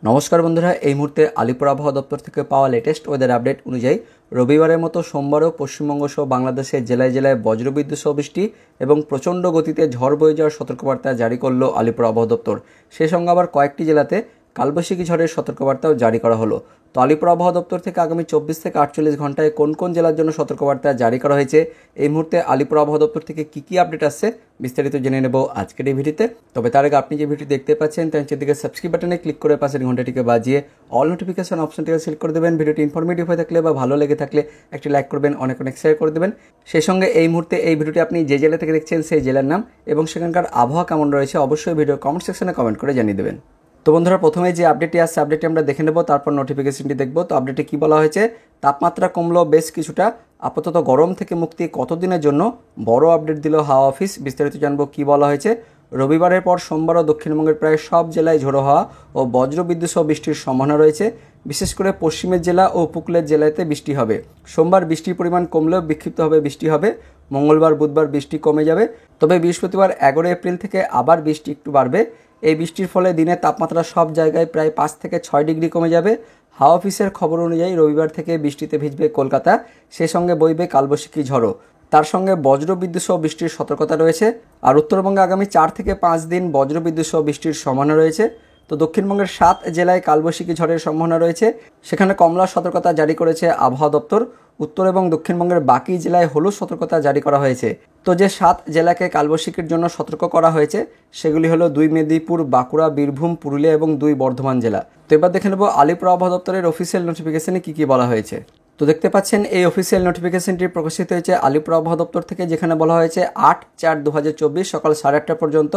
নমস্কার বন্ধুরা, এই মুহূর্তে আলিপুর আবহাওয়া দপ্তর থেকে পাওয়া লেটেস্ট ওয়েদার আপডেট অনুযায়ী রবিবারের মতো সোমবারও পশ্চিমবঙ্গ সহ বাংলাদেশের জেলায় জেলায় বজ্রবিদ্যুৎ সহ বৃষ্টি এবং প্রচণ্ড গতিতে ঝড় বয়ে যাওয়ার সতর্কবার্তা জারি করল আলিপুর আবহাওয়া দপ্তর। সেই সঙ্গে আবার কয়েকটি জেলাতে কালবৈশাখী ঝড়ের সতর্কবার্তাও জারি করা হলো। তো আলিপুর আবহাওয়া দপ্তর থেকে আগামী 24 থেকে 48 ঘন্টায় কোন কোন জেলার জন্য সতর্কবার্তা জারি করা হয়েছে, এই মুহূর্তে আলিপুর আবহাওয়া দপ্তর থেকে কী আপডেট আসছে বিস্তারিত জেনে নেব আজকের এই ভিডিওতে। তবে তার আগে আপনি যে ভিডিও দেখতে পাচ্ছেন তার নিচের সাবস্ক্রাইব বাটনে ক্লিক করে পাশের ঘন্টাটিকে বাজিয়ে অল নোটিফিকেশন অপশনটিকে সিলেক্ট করে দেবেন। ভিডিওটি ইনফরমেটিভ হয়ে থাকলে বা ভালো লেগে থাকলে একটি লাইক করবেন, অনেক শেয়ার করে দেবেন। সেই সঙ্গে এই মুহূর্তে এই ভিডিওটি আপনি যে জেলা থেকে দেখছেন সেই জেলার নাম এবং সেখানকার আবহাওয়া কেমন রয়েছে অবশ্যই ভিডিও কমেন্ট সেকশনে কমেন্ট করে জানিয়ে দেবেন। তো বন্ধুরা, প্রথমে যে আপডেটটি আসছে আপডেটটি আমরা দেখে নেব, তারপর নোটিফিকেশনটি দেখব। তো আপডেটে কী বলা হয়েছে, তাপমাত্রা কমলো বেশ কিছুটা, আপাতত গরম থেকে মুক্তি কতদিনের জন্য, বড় আপডেট দিল হাওয়া অফিস। বিস্তারিত জানবো কী বলা হয়েছে। রবিবারের পর সোমবারও দক্ষিণবঙ্গের প্রায় সব জেলায় ঝোড়ো হাওয়া ও বজ্রবিদ্যুৎ সহ বৃষ্টির সম্ভাবনা রয়েছে। বিশেষ করে পশ্চিমের জেলা ও উপকূলের জেলাতে বৃষ্টি হবে। সোমবার বৃষ্টির পরিমাণ কমলেও বিক্ষিপ্তভাবে বৃষ্টি হবে। মঙ্গলবার বুধবার বৃষ্টি কমে যাবে, তবে বৃহস্পতিবার 11 এপ্রিল থেকে আবার বৃষ্টি একটু বাড়বে। এই বৃষ্টির ফলে দিনের তাপমাত্রা সব জায়গায় প্রায় 5 থেকে 6 ডিগ্রি কমে যাবে। হাওয়া অফিসের খবর অনুযায়ী রবিবার থেকে বৃষ্টিতে ভিজবে কলকাতা, সে সঙ্গে বইবে কালবৈশাখী ঝড়ও, তার সঙ্গে বজ্রবিদ্যুৎ সহ বৃষ্টির সতর্কতা রয়েছে। আর উত্তরবঙ্গে আগামী 4 থেকে 5 দিন বজ্রবিদ্যুৎ সহ বৃষ্টির সম্ভাবনা রয়েছে। তো দক্ষিণবঙ্গের 7 জেলায় কালবৈশাখী ঝড়ের সম্ভাবনা রয়েছে, সেখানে কমলা সতর্কতা জারি করেছে আবহাওয়া দপ্তর। উত্তর এবং দক্ষিণবঙ্গের বাকি জেলায় হলুদ সতর্কতা জারি করা হয়েছে। তো যে 7 জেলাকে কালবৈশাখীর জন্য সতর্ক করা হয়েছে সেগুলি হলো 2 মেদিনীপুর, বাঁকুড়া, বীরভূম, পুরুলিয়া এবং 2 বর্ধমান জেলা। তো এবার দেখে নেব আলিপুর আবহাওয়া দপ্তরের অফিসিয়াল নোটিফিকেশনে কী বলা হয়েছে। তো দেখতে পাচ্ছেন এই অফিসিয়াল নোটিফিকেশনটি প্রকাশিত হয়েছে আলিপুর আবহাওয়া দপ্তর থেকে, যেখানে বলা হয়েছে 8/4/2024 সকাল 8:30 পর্যন্ত,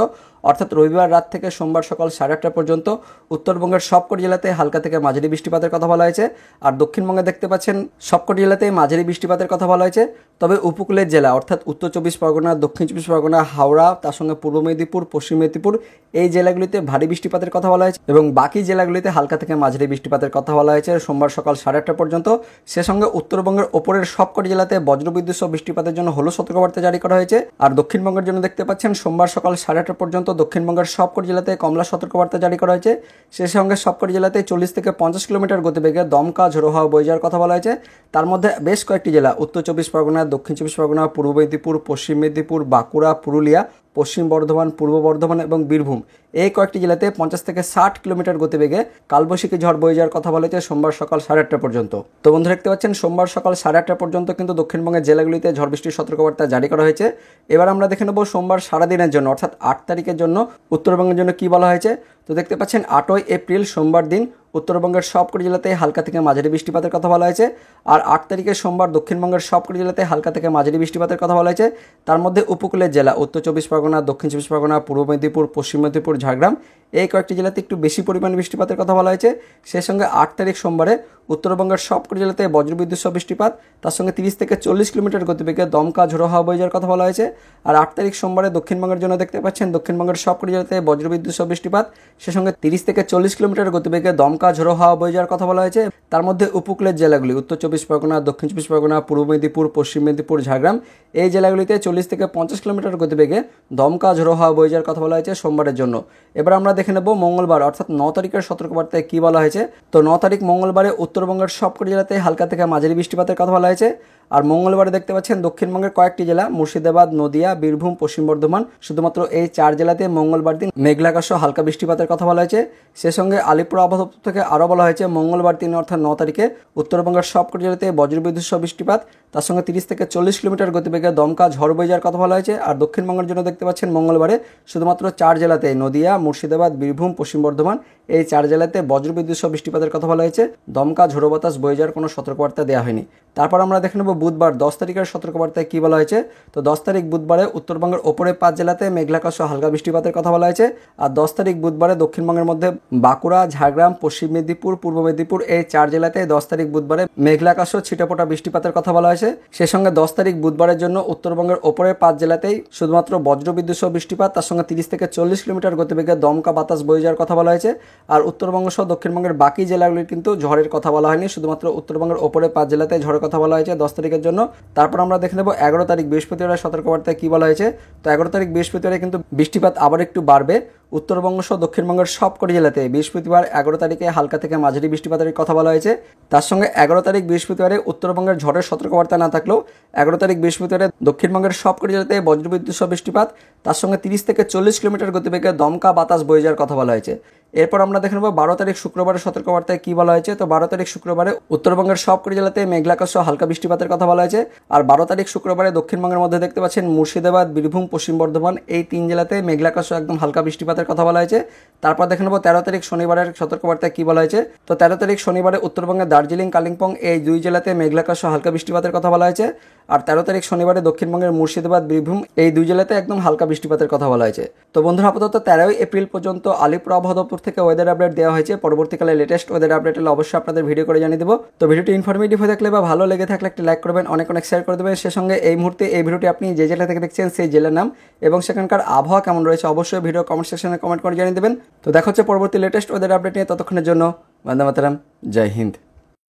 অর্থাৎ রবিবার রাত থেকে সোমবার সকাল 8:30 পর্যন্ত উত্তরবঙ্গের সবকটি জেলাতে হালকা থেকে মাঝারি বৃষ্টিপাতের কথা বলা হয়েছে। আর দক্ষিণবঙ্গে দেখতে পাচ্ছেন সবকটি জেলাতে মাঝারি বৃষ্টিপাতের কথা বলা হয়েছে। তবে উপকূলের জেলা অর্থাৎ উত্তর 24 পরগনা, দক্ষিণ 24 পরগনা, হাওড়া, তার সঙ্গে পূর্ব মেদিনীপুর, পশ্চিম মেদিনীপুর এই জেলাগুলিতে ভারী বৃষ্টিপাতের কথা বলা হয়েছে এবং বাকি জেলাগুলিতে হালকা থেকে মাঝারি বৃষ্টিপাতের কথা বলা হয়েছে সোমবার সকাল 8:30 পর্যন্ত। সে সঙ্গে উত্তরবঙ্গের ওপরের সবকটি জেলাতে বজ্রবিদ্যুৎ সহ বৃষ্টিপাতের জন্য হলুদ সতর্কবার্তা জারি করা হয়েছে। আর দক্ষিণবঙ্গের জন্য দেখতে পাচ্ছেন সোমবার সকাল 8:30 পর্যন্ত দক্ষিণবঙ্গের সবকটি জেলাতে কমলা সতর্কবার্তা জারি করা হয়েছে। সে সঙ্গে সবকটি জেলাতে 40 থেকে 50 কিলোমিটার গতিবেগে দমকা ঝোড়ো হাওয়া বয়ে যাওয়ার কথা বলা হয়েছে। তার মধ্যে বেশ কয়েকটি জেলা উত্তর 24 পরগনা, দক্ষিণ 24 পরগনা, পূর্ব মেদিনীপুর, পশ্চিম মেদিনীপুর, বাঁকুড়া, পুরুলিয়া, পশ্চিম বর্ধমান, পূর্ব বর্ধমান এবং বীরভূম এই কয়েকটি জেলাতে 50 থেকে 60 কিলোমিটার গতিবেগে কালবৈশাখী ঝড় বয়ে যাওয়ার কথা বলা হয়েছে সোমবার সকাল 8:30 পর্যন্ত। তো বন্ধুরা, দেখতে পাচ্ছেন সোমবার সকাল 8:30 পর্যন্ত কিন্তু দক্ষিণবঙ্গের জেলাগুলিতে ঝড় বৃষ্টির সতর্কবার্তা জারি করা হয়েছে। এবার আমরা দেখে নেব সোমবার সারাদিনের জন্য অর্থাৎ 8 তারিখের জন্য উত্তরবঙ্গের জন্য কী বলা হয়েছে। তো দেখতে পাচ্ছেন 8 এপ্রিল সোমবার দিন উত্তরবঙ্গের সবকটি জেলাতে হালকা থেকে মাঝারি বৃষ্টিপাতের কথা বলা হয়েছে। আর 8 তারিখে সোমবার দক্ষিণবঙ্গের সবকটি জেলাতে হালকা থেকে মাঝারি বৃষ্টিপাতের কথা বলা হয়েছে। তার মধ্যে উপকূলের জেলা উত্তর 24 পরগনা, দক্ষিণ 24 পরগনা, পূর্ব মেদিনীপুর, পশ্চিম মেদিনীপুর, ঝাড়গ্রাম এই কয়েকটি জেলাতে একটু বেশি পরিমাণ বৃষ্টিপাতের কথা বলা হয়েছে। সেই সঙ্গে 8 তারিখ সোমবারে উত্তরবঙ্গের সবকটি জেলাতে বজ্রবিদ্যুৎ সহ বৃষ্টিপাত, তার সঙ্গে 30 থেকে 40 কিলোমিটার গতিবেগে দমকা ঝোড়ো হাওয়া বয়ে যাওয়ার কথা বলা হয়েছে। আর 8 তারিখ সোমবারে দক্ষিণবঙ্গের জন্য দেখতে পাচ্ছেন দক্ষিণবঙ্গের সবকটি জেলাতে বজ্রবিদ্যুৎ সহ বৃষ্টিপাত, সে সঙ্গে 30 থেকে 40 কিলোমিটার গতিবেগে দমকা ঝোড়ো হাওয়া বয়ে যাওয়ার কথা বলা হয়েছে। তার মধ্যে উপকূলের জেলাগুলি উত্তর 24 পরগনা, দক্ষিণ 24 পরগনা, পূর্ব মেদিনীপুর, পশ্চিম মেদিনীপুর, ঝাড়গ্রাম এই জেলাগুলিতে 40 থেকে 50 কিলোমিটার গতিবেগে দমকা ঝোড়ো হাওয়া বয়ে যাওয়ার কথা বলা হয়েছে সোমবারের জন্য। এবার আমরা দেখে নেব মঙ্গলবার অর্থাৎ 9 তারিখের সতর্কবার্তায় কী বলা হয়েছে। তো 9 তারিখ মঙ্গলবারে উত্তরবঙ্গের সবকটি জেলাতে হালকা থেকে মাঝারি বৃষ্টিপাতের কথা বলা হয়েছে। আর মঙ্গলবারে দেখতে পাচ্ছেন দক্ষিণবঙ্গের কয়েকটি জেলা মুর্শিদাবাদ, নদিয়া, বীরভূম, পশ্চিম বর্ধমান শুধুমাত্র এই 4 জেলাতে মঙ্গলবার দিন মেঘলা আকাশ হালকা বৃষ্টিপাতের কথা বলা হয়েছে। সে সঙ্গে আলিপুর আবহাওয়া দপ্তর থেকে আরও বলা হয়েছে মঙ্গলবার দিন অর্থাৎ 9 তারিখে উত্তরবঙ্গের সবকটি জেলাতে বজ্রবিদ্যুৎ সহ বৃষ্টিপাত, তার সঙ্গে 30 থেকে 40 কিলোমিটার গতিবেগে দমকা ঝড় বয়ে যাওয়ার কথা বলা হয়েছে। আর দক্ষিণবঙ্গের জন্য দেখতে পাচ্ছেন মঙ্গলবারে শুধুমাত্র 4 জেলাতে নদিয়া, মুর্শিদাবাদ, বীরভূম, পশ্চিম বর্ধমান এই 4 জেলাতে বজ্রবিদ্যুৎ সহ বৃষ্টিপাতের কথা বলা হয়েছে। দমকা ঝোড়ো বাতাস বয়ে যাওয়ার কোনো সতর্কবার্তা দেওয়া হয়নি। তারপর আমরা দেখে নেব বুধবার 10 তারিখের সতর্কবার্তায় কী বলা হয়েছে। তো 10 তারিখ বুধবারে উত্তরবঙ্গের ওপরে 5 জেলাতে মেঘলাকাশ হালকা বৃষ্টিপাতের কথা বলা হয়েছে। আর 10 তারিখ বুধবারে দক্ষিণবঙ্গের মধ্যে বাঁকুড়া, ঝাড়গ্রাম, পশ্চিম মেদিনীপুর, পূর্ব মেদিনীপুর এই 4 জেলাতে 10 তারিখ বুধবারে মেঘলাকাশ ছিটেফোঁটা বৃষ্টিপাতের কথা বলা হয়েছে। সে সঙ্গে 10 তারিখ বুধবারের জন্য উত্তরবঙ্গের ওপরের 5 জেলাতেই শুধুমাত্র বজ্রবিদ্যুৎ সহ বৃষ্টিপাত, তার সঙ্গে 30 থেকে 40 কিলোমিটার গতিবেগে দমকা বাতাস বয়ে যাওয়ার কথা বলা হয়েছে। আর উত্তরবঙ্গ সহ দক্ষিণবঙ্গের বাকি জেলাগুলির কিন্তু ঝড়ের কথা বলা হয়নি, শুধুমাত্র উত্তরবঙ্গের ওপরে 5 জেলাতে ঝড়ের কথা বলা হয়েছে 10 তারিখের জন্য। তারপর আমরা দেখে নেব 11 তারিখ বৃহস্পতিবার সতর্কবার্তায় কী বলা হয়েছে। তো 11 তারিখ বৃহস্পতিবার কিন্তু বৃষ্টিপাত আবার একটু বাড়বে। উত্তরবঙ্গ সহ দক্ষিণবঙ্গের সবকটি জেলাতে বৃহস্পতিবার 11 তারিখে হালকা থেকে মাঝারি বৃষ্টিপাতের কথা বলা হয়েছে। তার সঙ্গে 11 তারিখ বৃহস্পতিবারে উত্তরবঙ্গের ঝড়ের সতর্কবার্তা না থাকলেও 11 তারিখ বৃহস্পতিবারে দক্ষিণবঙ্গের সবকটি জেলাতে বজ্রবিদ্যুৎ সহ বৃষ্টিপাত, তার সঙ্গে 30 থেকে 40 কিলোমিটার গতিবেগে দমকা বাতাস বয়ে যাওয়ার কথা বলা হয়েছে। এরপর আমরা দেখে নেব 12 তারিখ শুক্রবারের সতর্কবার্তায় কি বলা হয়েছে। তো 12 তারিখ শুক্রবারে উত্তরবঙ্গের সবকটি জেলাতে মেঘলাকাশ সহ হালকা বৃষ্টিপাতের কথা বলা হয়েছে। আর 12 তারিখ শুক্রবারে দক্ষিণবঙ্গের মধ্যে দেখতে পাচ্ছেন মুর্শিদাবাদ, বীরভূম, পশ্চিম বর্ধমান এই 3 জেলাতে মেঘলাকাশ সহ একদম হালকা বৃষ্টিপাতের কথা বলা হয়েছে। তারপর দেখে নেব 13 তারিখ শনিবারের সতর্কবার্তায় কি বলা হয়েছে। তো 13 তারিখ শনিবারে উত্তরবঙ্গের দার্জিলিং, কালিম্পং এই 2 জেলাতে মেঘলাকাশ সহ হালকা বৃষ্টিপাতের কথা বলা হয়েছে। আর 13 তারিখ শনিবারে দক্ষিণবঙ্গের মুর্শিদাবাদ, বীরভূম এই 2 জেলাতে একদম হালকা বৃষ্টিপাতের কথা বলা হয়েছে। তো বন্ধুরা, আপাতত 13 এপ্রিল পর্যন্ত আলিপুর আবহাওয়া দপ্তর থেকে ওয়েদার আপডেট দেওয়া হয়েছে। পরবর্তীকালে লেটেস্ট ওয়েদার আপডেট হলে অবশ্যই আপনাদের ভিডিও করে জানিয়ে দেবো। তো ভিডিওটি ইনফরমেটিভ হয়ে থাকলে বা ভালো লেগে থাকলে একটি লাইক করবেন, অনেক অনেক শেয়ার করে দেবেন। সে সঙ্গে এই মুহূর্তে এই ভিডিওটি আপনি যে জেলা থেকে দেখছেন সেই জেলার নাম এবং সেখানকার আবহাওয়া কেমন রয়েছে অবশ্যই ভিডিও কমেন্ট সেকশনে কমেন্ট করে জানিয়ে দেবেন। তো দেখা হচ্ছে পরবর্তী লেটেস্ট ওয়েদার আপডেট নিয়ে। ততক্ষণের জন্য বন্দে মাতরম, জয় হিন্দ।